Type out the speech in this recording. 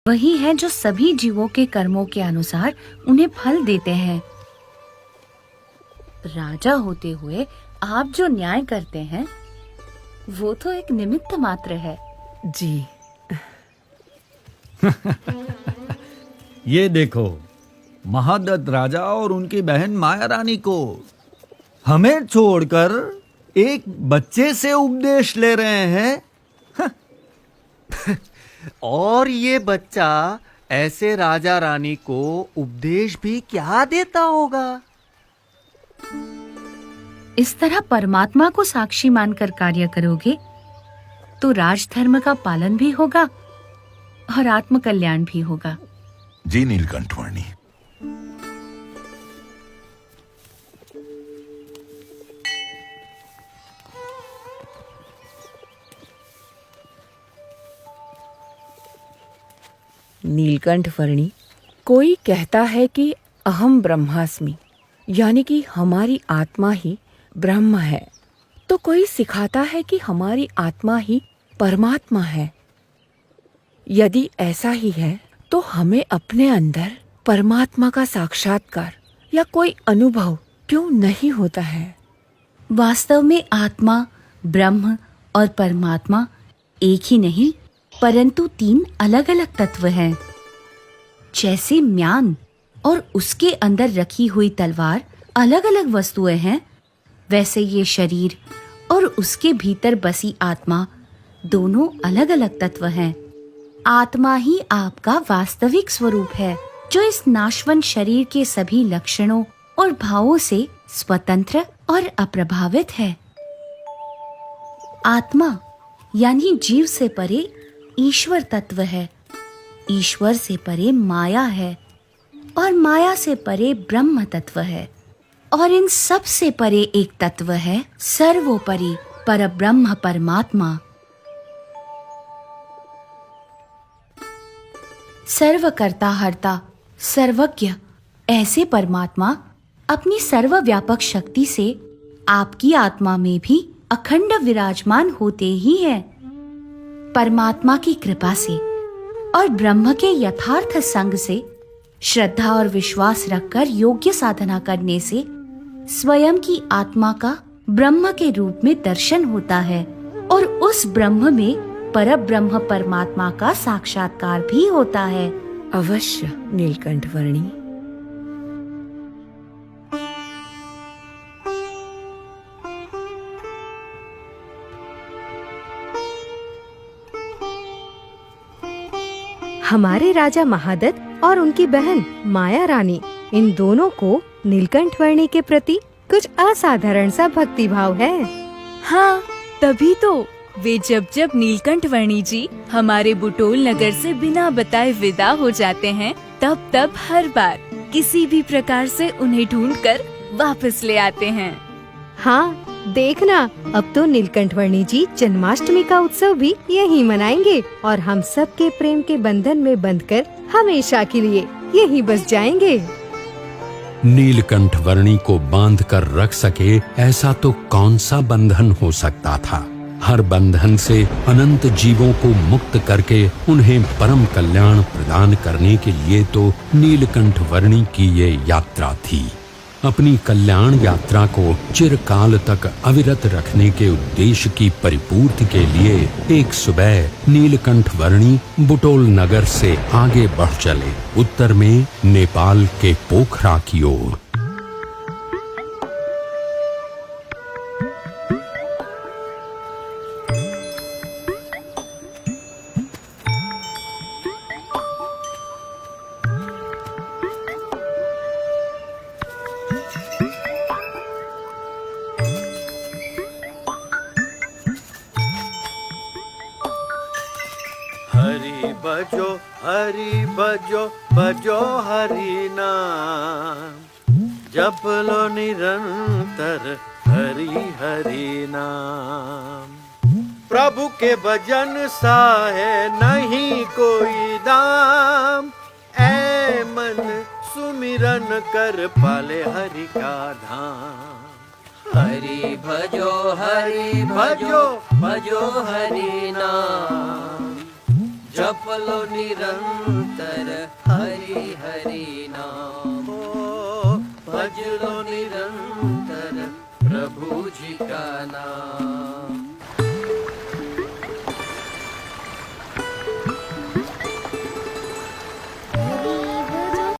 वही है जो सभी जीवों के कर्मों के अनुसार उन्हें फल देते हैं। राजा होते हुए आप जो न्याय करते हैं वो तो एक निमित्त मात्र है। जी। ये देखो, महादत्त राजा और उनकी बहन माया रानी को हमें छोड़कर एक बच्चे से उपदेश ले रहे हैं। और ये बच्चा ऐसे राजा रानी को उपदेश भी क्या देता होगा? इस तरह परमात्मा को साक्षी मानकर कार्य करोगे तो राजधर्म का पालन भी होगा और आत्म कल्याण भी होगा। जी नीलकंठवर्णी। नीलकंठ वर्णी, कोई कहता है कि अहम ब्रह्मास्मि, यानी कि हमारी आत्मा ही ब्रह्म है, तो कोई सिखाता है कि हमारी आत्मा ही परमात्मा है। यदि ऐसा ही है तो हमें अपने अंदर परमात्मा का साक्षात्कार या कोई अनुभव क्यों नहीं होता है? वास्तव में आत्मा, ब्रह्म और परमात्मा एक ही नहीं परंतु तीन अलग-अलग तत्व हैं। जैसे म्यान और उसके अंदर रखी हुई तलवार अलग-अलग वस्तुएं हैं, वैसे ये शरीर और उसके भीतर बसी आत्मा दोनों अलग-अलग तत्व हैं। आत्मा ही आपका वास्तविक स्वरूप है, जो इस नाशवंत शरीर के सभी लक्षणों और भावों से स्वतंत्र और अप्रभावित है। आत्मा यानी जीव से परे ईश्वर तत्व है, ईश्वर से परे माया है और माया से परे ब्रह्म तत्व है, और इन सब से परे एक तत्व है सर्वोपरि परब्रह्म परमात्मा। सर्वकर्ता हर्ता सर्वज्ञ ऐसे परमात्मा अपनी सर्वव्यापक शक्ति से आपकी आत्मा में भी अखंड विराजमान होते ही हैं। परमात्मा की कृपा से और ब्रह्म के यथार्थ संग से श्रद्धा और विश्वास रखकर योग्य साधना करने से स्वयं की आत्मा का ब्रह्म के रूप में दर्शन होता है और उस ब्रह्म में परब्रह्म परमात्मा का साक्षात्कार भी होता है। अवश्य नीलकंठ वर्णी। हमारे राजा महादत्त और उनकी बहन माया रानी, इन दोनों को नीलकंठ वर्णी के प्रति कुछ असाधारण सा भक्ति भाव है। हाँ, तभी तो वे जब जब नीलकंठ वर्णी जी हमारे बुटोल नगर से बिना बताए विदा हो जाते हैं, तब तब हर बार किसी भी प्रकार से उन्हें ढूंढकर वापस ले आते हैं। हाँ, देखना, अब तो नीलकंठ वर्णी जी जन्माष्टमी का उत्सव भी यहीं मनाएंगे और हम सब के प्रेम के बंधन में बंधकर हमेशा के लिए यहीं बस जाएंगे। नीलकंठ वर्णी को बांध कर रख सके ऐसा तो कौन सा बंधन हो सकता था। हर बंधन से अनंत जीवों को मुक्त करके उन्हें परम कल्याण प्रदान करने के लिए तो नीलकंठ वर्णी की ये यात्रा थी। अपनी कल्याण यात्रा को चिरकाल तक अविरत रखने के उद्देश्य की परिपूर्ति के लिए एक सुबह नीलकंठ वर्णी बुटोल नगर से आगे बढ़ चले, उत्तर में नेपाल के पोखरा की ओर। हरि भजो भजो हरि नाम, जप लो निरंतर हरि हरि नाम। प्रभु के भजन सा है नहीं कोई दाम, ऐ मन सुमिरन कर पाले हरि का धाम। हरि भजो भजो हरि नाम, जप लो निरंतर हरि हरि नाम, भज लो निरंतर प्रभु जी का नाम।